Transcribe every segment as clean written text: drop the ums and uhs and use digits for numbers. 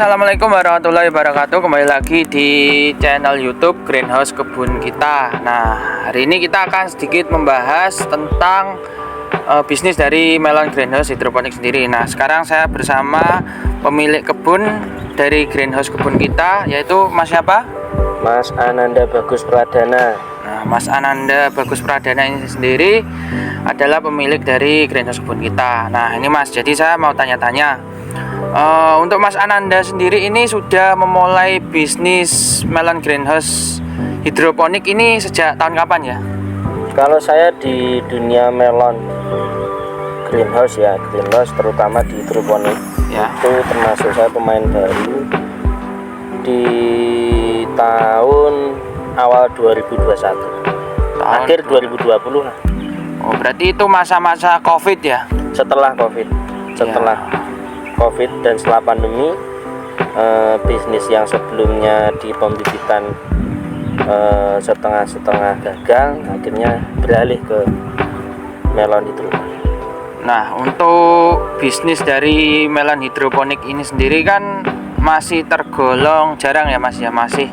Assalamualaikum warahmatullahi wabarakatuh. Kembali lagi di channel YouTube Greenhouse Kebun Kita. Nah, hari ini kita akan sedikit membahas tentang bisnis dari melon greenhouse hidroponik sendiri. Nah, sekarang saya bersama pemilik kebun dari Greenhouse Kebun Kita, yaitu Mas siapa? Mas Ananda Bagus Pradana. Nah, Mas Ananda Bagus Pradana ini sendiri adalah pemilik dari Greenhouse Kebun Kita. Nah, ini Mas, jadi saya mau tanya-tanya. Untuk Mas Ananda sendiri ini sudah memulai bisnis melon greenhouse hidroponik ini sejak tahun kapan ya? Kalau saya di dunia melon greenhouse ya, greenhouse terutama di hidroponik Ya. itu termasuk saya pemain baru di tahun awal 2021, akhir 2020 lah. Oh, berarti itu masa-masa COVID ya? Setelah COVID, COVID dan setelah pandemi, bisnis yang sebelumnya di pembibitan setengah-setengah gagal, akhirnya beralih ke melon hidroponik. Nah, untuk bisnis dari melon hidroponik ini sendiri kan masih tergolong jarang ya Mas ya, masih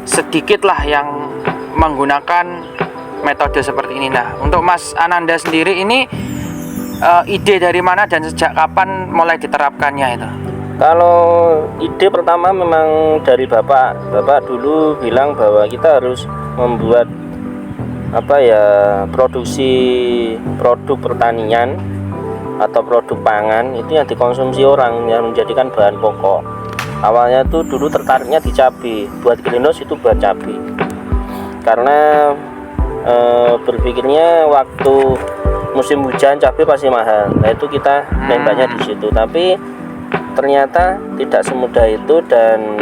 sedikit lah yang menggunakan metode seperti ini. Nah, untuk Mas Ananda sendiri ini ide dari mana dan sejak kapan mulai diterapkannya itu? Kalau ide pertama memang dari bapak dulu bilang bahwa kita harus membuat produksi produk pertanian atau produk pangan itu yang dikonsumsi orang, yang menjadikan bahan pokok. Awalnya tuh dulu tertariknya di cabai, buat greenhouse itu buat cabai, karena berpikirnya waktu musim hujan cabai pasti mahal. Nah, itu kita nembaknya di situ. Tapi ternyata tidak semudah itu dan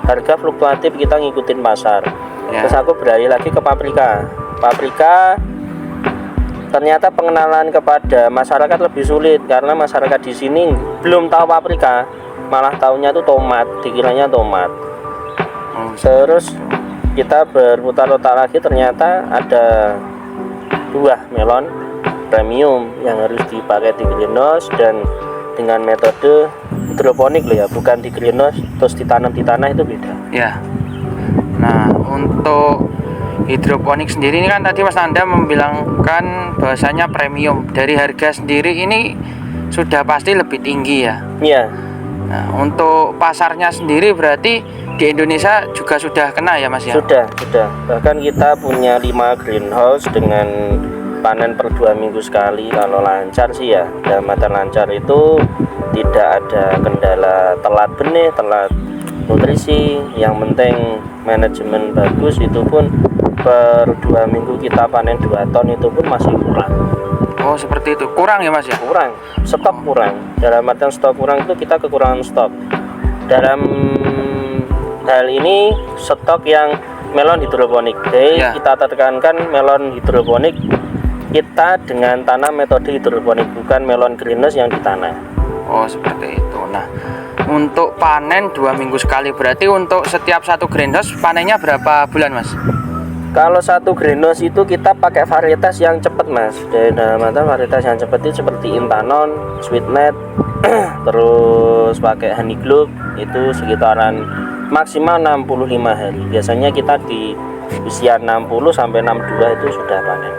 harga fluktuatif, kita ngikutin pasar. Ya. Terus aku beralih lagi ke paprika. Paprika ternyata pengenalan kepada masyarakat lebih sulit karena masyarakat di sini belum tahu paprika, malah taunya itu tomat, dikiranya tomat. Terus kita berputar-putar lagi, ternyata ada buah melon premium yang harus dipakai di greenhouse dan dengan metode hidroponik loh ya, bukan di greenhouse terus ditanam di tanah, itu beda ya. Nah, untuk hidroponik sendiri ini kan tadi Mas Anda membilangkan bahwasanya premium, dari harga sendiri ini sudah pasti lebih tinggi ya. iya. Nah, untuk pasarnya sendiri berarti di Indonesia juga sudah kena ya Mas ya? Sudah. Bahkan kita punya 5 greenhouse dengan panen per 2 minggu sekali. Kalau lancar sih ya, dalam artian lancar itu tidak ada kendala telat benih, telat nutrisi. Yang penting manajemen bagus. Itu pun per 2 minggu kita panen 2 ton, itu pun masih kurang. Oh, seperti itu, kurang ya Mas ya? Kurang, stok kurang. Dalam artian stok kurang itu kita kekurangan stok. Dalam hal ini stok yang melon hidroponik. Jadi Ya. kita tekankan melon hidroponik kita dengan tanam metode hidroponik, bukan melon greenhouse yang ditanam. Oh, seperti itu. Nah, untuk panen 2 minggu sekali, berarti untuk setiap satu greenhouse panennya berapa bulan Mas? Kalau satu greenhouse itu kita pakai varietas yang cepat Mas. Dan varietas yang cepat itu seperti Intanon, Sweetnet, terus pakai Honey Globe, itu sekitaran maksimal 65 hari. Biasanya kita di usia 60 sampai 62 itu sudah panen.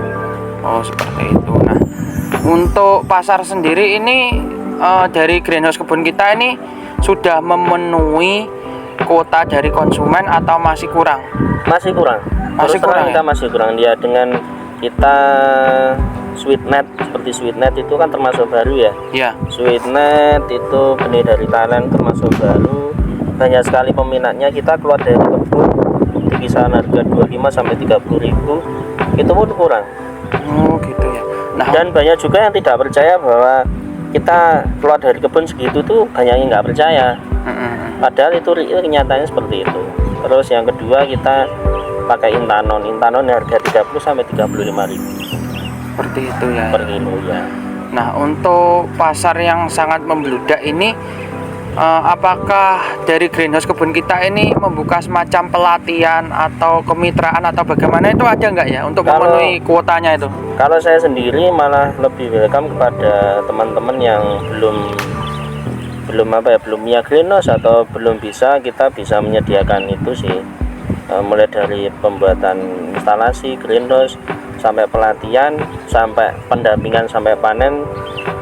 Oh, seperti itu. Nah, untuk pasar sendiri ini dari Greenhouse Kebun Kita ini sudah memenuhi kuota dari konsumen atau masih kurang? Masih kurang. Masih kurang ya? Kita masih kurang dia dengan kita Sweetnet, seperti Sweetnet itu kan termasuk baru ya. Iya. Sweetnet itu benih dari Thailand, termasuk baru. Banyak sekali peminatnya. Kita keluar dari kebun di kisaran harga 25 sampai 30 ribu, itu pun kurang. Oh, gitu ya. Nah, Dan banyak juga yang tidak percaya bahwa kita keluar dari kebun segitu tuh, banyak yang nggak percaya. Padahal itu kenyataannya seperti itu. Terus yang kedua, kita pakai Intanon harga 30 sampai 35 ribu seperti itu ya. per kilo ya. Nah, untuk pasar yang sangat membludak ini, apakah dari Greenhouse Kebun Kita ini membuka semacam pelatihan atau kemitraan atau bagaimana, itu ada nggak ya untuk memenuhi kuotanya itu? Kalau saya sendiri malah lebih welcome kepada teman-teman yang belum belum punya greenhouse atau belum bisa, kita bisa menyediakan itu sih. Mulai dari pembuatan instalasi greenhouse sampai pelatihan, sampai pendampingan, sampai panen,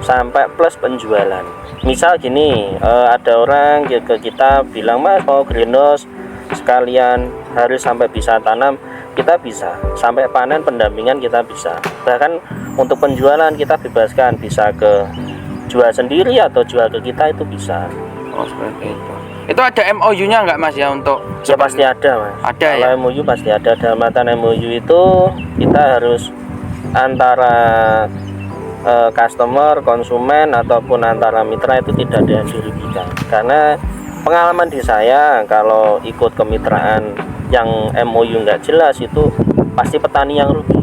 sampai plus penjualan. Misal gini, ada orang ke kita bilang, Mas mau greenhouse sekalian harus sampai bisa tanam, kita bisa. Sampai panen pendampingan kita bisa. Bahkan untuk penjualan kita bebaskan, bisa ke jual sendiri atau jual ke kita itu bisa. Oh seperti itu. Itu ada MOU-nya nggak Mas ya untuk? Ya pasti ada Mas. Ada. Kalau Ya. MOU pasti ada. Dalam artian MOU itu kita harus antara customer, konsumen ataupun antara mitra itu tidak ada yang dirugikan. Karena pengalaman di saya kalau ikut kemitraan yang MOU nggak jelas itu pasti petani yang rugi.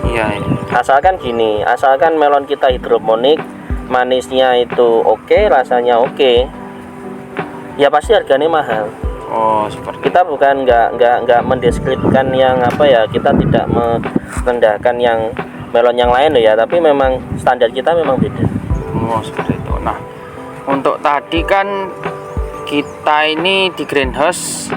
Iya. Asalkan gini, asalkan melon kita hidroponik, manisnya itu oke, rasanya oke, ya pasti harganya mahal. Oh seperti. Kita bukan nggak mendeskripsikan yang kita tidak merendahkan yang melon yang lain loh ya, tapi memang standar kita memang beda. Oh seperti itu. Nah untuk tadi kan kita ini di greenhouse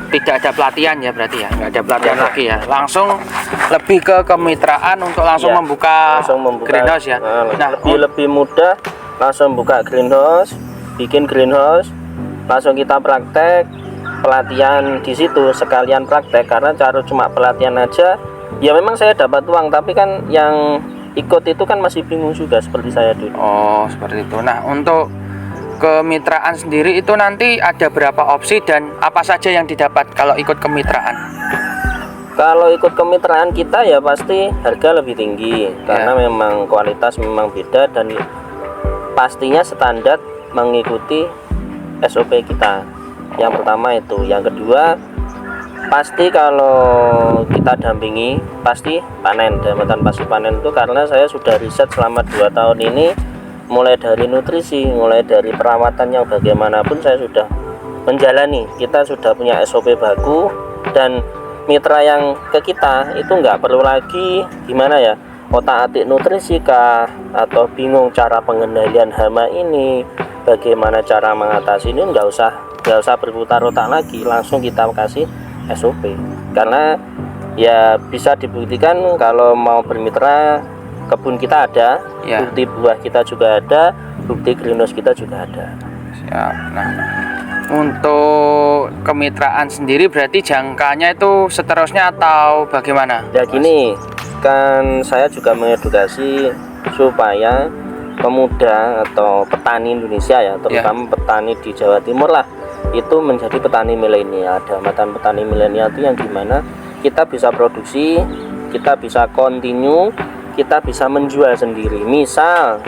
tidak ada pelatihan ya, berarti ya nggak ada pelatihan lagi ya, langsung lebih ke kemitraan untuk langsung Ya, membuka greenhouse ya. Nah, lebih mudah, langsung buka greenhouse, bikin greenhouse, langsung kita praktek, pelatihan di situ sekalian praktek. Karena cara cuma pelatihan aja ya memang saya dapat uang, tapi kan yang ikut itu kan masih bingung juga seperti saya dulu. Oh seperti itu. Nah untuk kemitraan sendiri itu nanti ada berapa opsi dan apa saja yang didapat kalau ikut kemitraan? Kalau ikut kemitraan kita ya pasti harga lebih tinggi karena memang kualitas memang beda dan pastinya standar mengikuti SOP kita. Yang pertama itu. Yang kedua, pasti kalau kita dampingi pasti panen. Jabatan pasti panen itu karena saya sudah riset selama 2 tahun ini, mulai dari nutrisi, mulai dari perawatan yang bagaimanapun saya sudah menjalani. Kita sudah punya SOP baku dan mitra yang ke kita itu nggak perlu lagi gimana ya, otak-atik nutrisi kah, atau bingung cara pengendalian hama ini, bagaimana cara mengatasi ini, nggak usah berputar otak lagi, langsung kita kasih SOP. Karena ya bisa dibuktikan kalau mau bermitra, kebun kita ada, bukti buah kita juga ada, bukti greenhouse kita juga ada. Siap. Nah untuk kemitraan sendiri berarti jangkanya itu seterusnya atau bagaimana? Ya gini, kan saya juga mengedukasi supaya pemuda atau petani Indonesia ya, terutama petani di Jawa Timur lah, itu menjadi petani milenial. Dalam petani milenial itu yang dimana kita bisa produksi, kita bisa continue, kita bisa menjual sendiri. Misal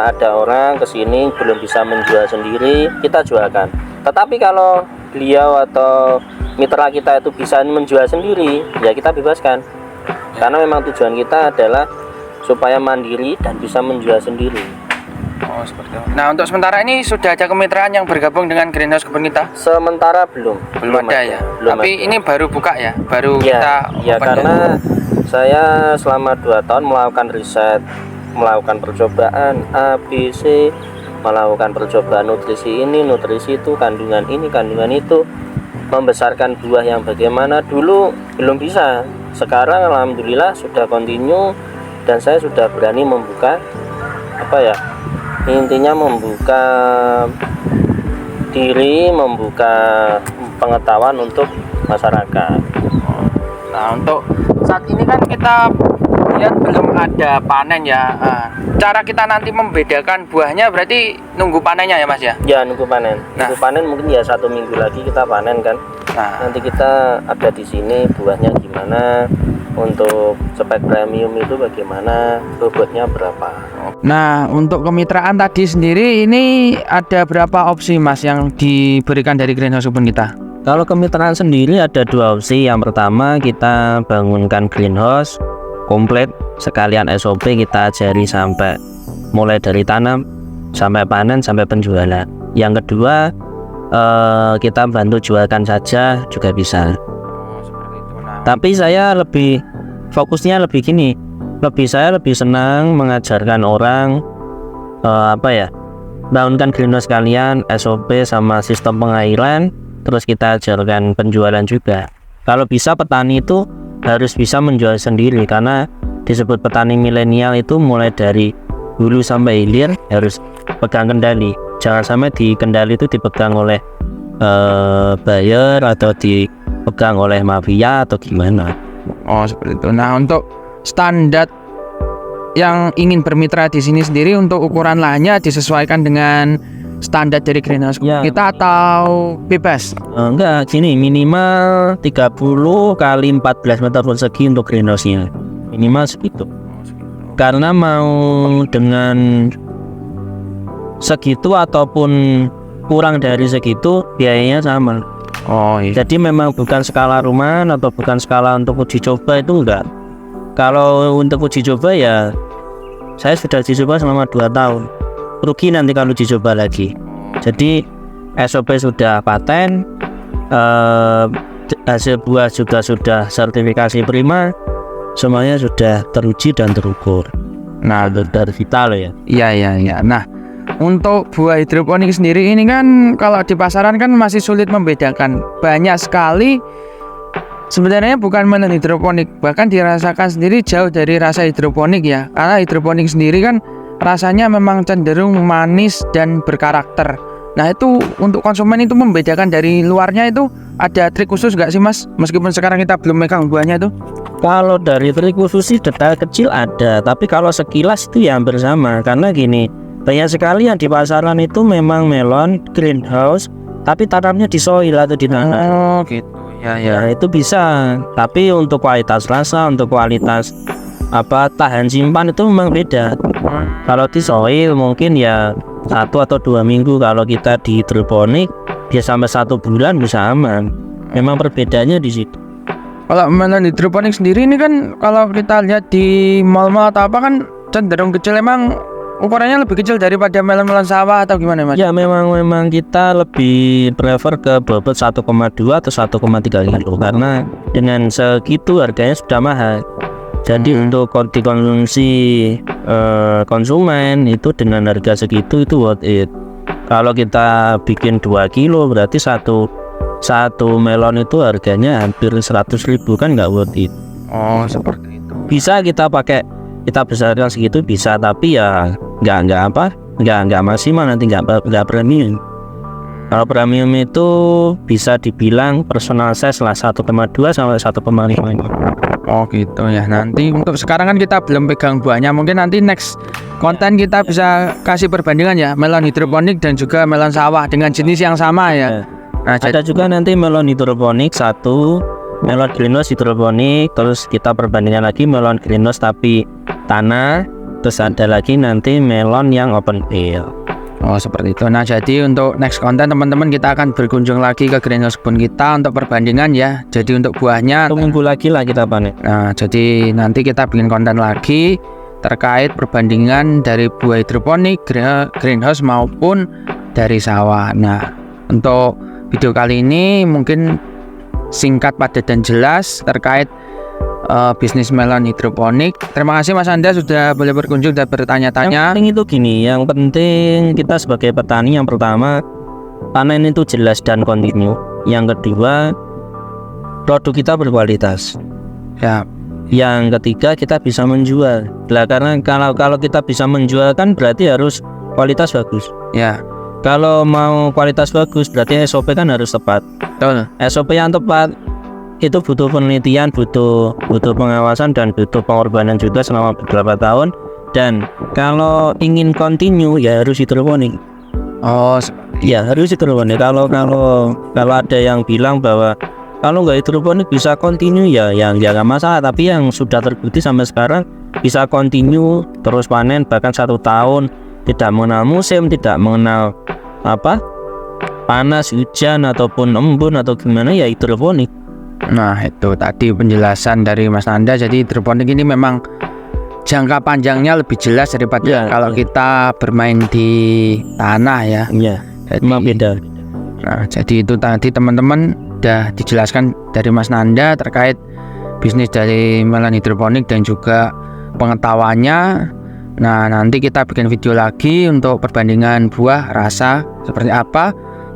ada orang kesini belum bisa menjual sendiri, kita jualkan. Tetapi kalau beliau atau mitra kita itu bisa menjual sendiri, ya kita bebaskan. Karena memang tujuan kita adalah supaya mandiri dan bisa menjual sendiri. Oh seperti itu. Nah untuk sementara ini sudah ada kemitraan yang bergabung dengan greenhouse kebun kita? Sementara belum ada ya. Belum Tapi ada. ini baru buka ya, baru kita ya karena saya selama 2 tahun melakukan riset, melakukan percobaan A, B, C, melakukan percobaan nutrisi ini, nutrisi itu, kandungan ini, kandungan itu, membesarkan buah yang bagaimana. Dulu belum bisa, sekarang alhamdulillah sudah continue dan saya sudah berani membuka intinya membuka diri, membuka pengetahuan untuk masyarakat. Nah untuk saat ini kan kita lihat belum ada panen ya. Cara kita nanti membedakan buahnya berarti nunggu panennya ya Mas ya? Ya nunggu panen. Nunggu panen mungkin ya 1 minggu lagi kita panen kan. Nah nanti kita ada di sini buahnya gimana, untuk spek premium itu bagaimana, bobotnya berapa. Nah untuk kemitraan tadi sendiri ini ada berapa opsi Mas yang diberikan dari greenhouse kebun kita? Kalau kemitraan sendiri ada 2 opsi. Yang pertama kita bangunkan greenhouse komplit, sekalian SOP kita ajari sampai mulai dari tanam sampai panen sampai penjualan. Yang kedua kita bantu jualkan saja juga bisa. Tapi saya lebih fokusnya lebih gini, saya lebih senang mengajarkan orang bangunkan greenhouse kalian, SOP sama sistem pengairan, terus kita ajarkan penjualan juga. Kalau bisa petani itu harus bisa menjual sendiri, karena disebut petani milenial itu mulai dari hulu sampai hilir harus pegang kendali. Jangan sampai di kendali itu dipegang oleh buyer atau dipegang oleh mafia atau gimana. Oh, seperti itu. Nah, untuk standar yang ingin bermitra di sini sendiri, untuk ukuran lahannya disesuaikan dengan standar dari greenhouse Ya. kita atau bebas? Enggak, gini, minimal 30 kali 14 meter persegi untuk greenhouse-nya. Minimal segitu. Karena mau dengan segitu ataupun kurang dari segitu biayanya sama. Oh iya. Jadi memang bukan skala rumahan atau bukan skala untuk uji coba, itu enggak. Kalau untuk uji coba ya saya sudah uji coba selama 2 tahun. Rugi nanti kalau uji coba lagi. Jadi SOP sudah paten, hasil buah juga sudah sertifikasi prima, semuanya sudah teruji dan terukur. Nah, Dari vital ya. iya. Nah, untuk buah hidroponik sendiri ini kan kalau di pasaran kan masih sulit membedakan. Banyak sekali sebenarnya bukan melon hidroponik, bahkan dirasakan sendiri jauh dari rasa hidroponik ya. Karena hidroponik sendiri kan rasanya memang cenderung manis dan berkarakter. Nah, itu untuk konsumen itu membedakan dari luarnya itu ada trik khusus gak sih Mas? Meskipun sekarang kita belum megang buahnya itu. Kalau dari trik khusus sih detail kecil ada, tapi kalau sekilas itu ya hampir sama. Karena gini, banyak sekali yang di pasaran itu memang melon greenhouse, tapi tanamnya di soil atau di tanah. Oh gitu. Ya. Ya itu bisa, tapi untuk kualitas rasa, untuk kualitas tahan simpan itu memang beda. Kalau di soil mungkin ya 1 atau 2 minggu, kalau kita di hidroponik dia sampai 1 bulan bisa aman. Memang perbedaannya di situ. Kalau melon hidroponik sendiri ini kan kalau kita lihat di mall-mall atau apa kan cenderung kecil, emang ukurannya lebih kecil daripada melon-melon sawah atau gimana Mas? Ya memang kita lebih prefer ke bobot 1,2 atau 1,3 kilo, karena dengan segitu harganya sudah mahal. Jadi untuk dikonsumsi konsumen itu dengan harga segitu itu worth it. Kalau kita bikin 2 kilo berarti satu melon itu harganya hampir 100.000, kan nggak worth it. Oh seperti itu. Bisa kita besarkan segitu bisa, tapi ya nggak maksimal, nanti nggak premium. Kalau premium itu bisa dibilang personal size lah 1,2 sampai 1,5. Oh gitu ya. Nanti untuk sekarang kan kita belum pegang buahnya, mungkin nanti next konten kita bisa kasih perbandingan ya, melon hidroponik dan juga melon sawah dengan jenis yang sama ya. Nah, Ada juga nanti melon hidroponik satu, melon greenhouse hidroponik, terus kita perbandingan lagi melon greenhouse tapi tanah, terus ada lagi nanti melon yang open field. Oh seperti itu. Nah jadi untuk next konten teman-teman kita akan berkunjung lagi ke greenhouse kebun kita untuk perbandingan ya. Jadi untuk buahnya 1 minggu lagi lah kita panen. Nah jadi nanti kita bikin konten lagi terkait perbandingan dari buah hidroponik, greenhouse maupun dari sawah. Nah untuk video kali ini mungkin singkat, padat dan jelas terkait bisnis melon hidroponik. Terima kasih Mas Anda sudah boleh berkunjung dan bertanya-tanya. Yang penting itu gini, yang penting kita sebagai petani yang pertama panen itu jelas dan kontinu. Yang kedua produk kita berkualitas. Ya. Yang ketiga kita bisa menjual. Lah karena kalau kita bisa menjual kan berarti harus kualitas bagus. Ya. Kalau mau kualitas bagus berarti SOP kan harus tepat. Betul. SOP yang tepat itu butuh penelitian, butuh pengawasan dan butuh pengorbanan juga selama beberapa tahun. Dan kalau ingin continue ya harus hidroponik. Oh, ya harus hidroponik. Kalau ada yang bilang bahwa kalau nggak hidroponik bisa continue ya nggak masalah. Tapi yang sudah terbukti sampai sekarang bisa continue terus panen bahkan 1 tahun, tidak mengenal musim, tidak mengenal panas, hujan ataupun embun atau gimana, ya hidroponik. Nah itu tadi penjelasan dari Mas Nanda. Jadi hidroponik ini memang jangka panjangnya lebih jelas daripada kalau kita bermain di tanah ya. Iya, memang beda. Nah jadi itu tadi teman-teman udah dijelaskan dari Mas Nanda terkait bisnis dari melon hidroponik dan juga pengetahuannya. Nah, nanti kita bikin video lagi untuk perbandingan buah rasa seperti apa.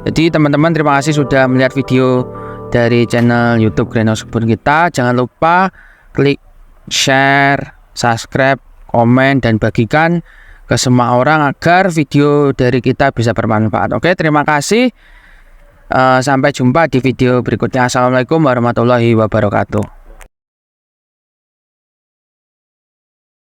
Jadi teman-teman, terima kasih sudah melihat video dari channel YouTube Greenhouse Kebun kita. Jangan lupa klik share, subscribe, komen, dan bagikan ke semua orang agar video dari kita bisa bermanfaat. Oke, terima kasih. Sampai jumpa di video berikutnya. Assalamualaikum warahmatullahi wabarakatuh.